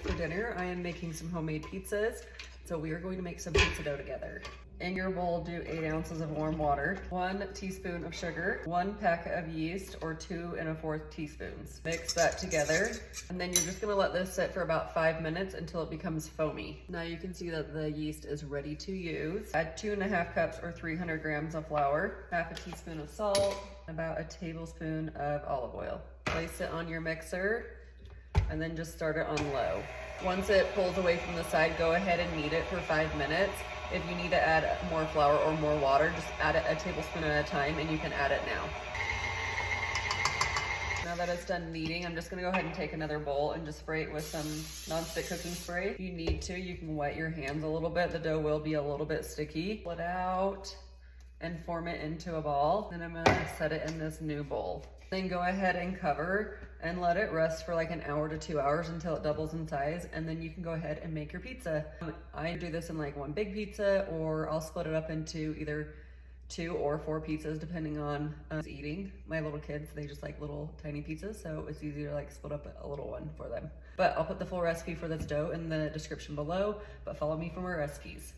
for dinner. I am making some homemade pizzas. So we are going to make some pizza dough together. In your bowl, do 8 ounces of warm water, 1 teaspoon of sugar, 1 pack of yeast, or 2 1/4 teaspoons. Mix that together, and then you're just gonna let this sit for about 5 minutes until it becomes foamy. Now you can see that the yeast is ready to use. Add 2½ cups or 300 grams of flour, half a teaspoon of salt, about a tablespoon of olive oil. Place it on your mixer, and then just start it on low. Once it pulls away from the side, go ahead and knead it for 5 minutes. If you need to add more flour or more water, just add it a tablespoon at a time, and you can add it now. Now that it's done kneading, I'm just gonna go ahead and take another bowl and just spray it with some nonstick cooking spray. If you need to, you can wet your hands a little bit. The dough will be a little bit sticky. Pull it out and form it into a ball. Then I'm gonna set it in this new bowl. Then go ahead and cover and let it rest for like an hour to 2 hours until it doubles in size, and then you can go ahead and make your pizza. I do this in like one big pizza, or I'll split it up into either 2 or 4 pizzas depending on who's eating. My little kids, they just like little tiny pizzas, so it's easy to like split up a little one for them. But I'll put the full recipe for this dough in the description below, but follow me for more recipes.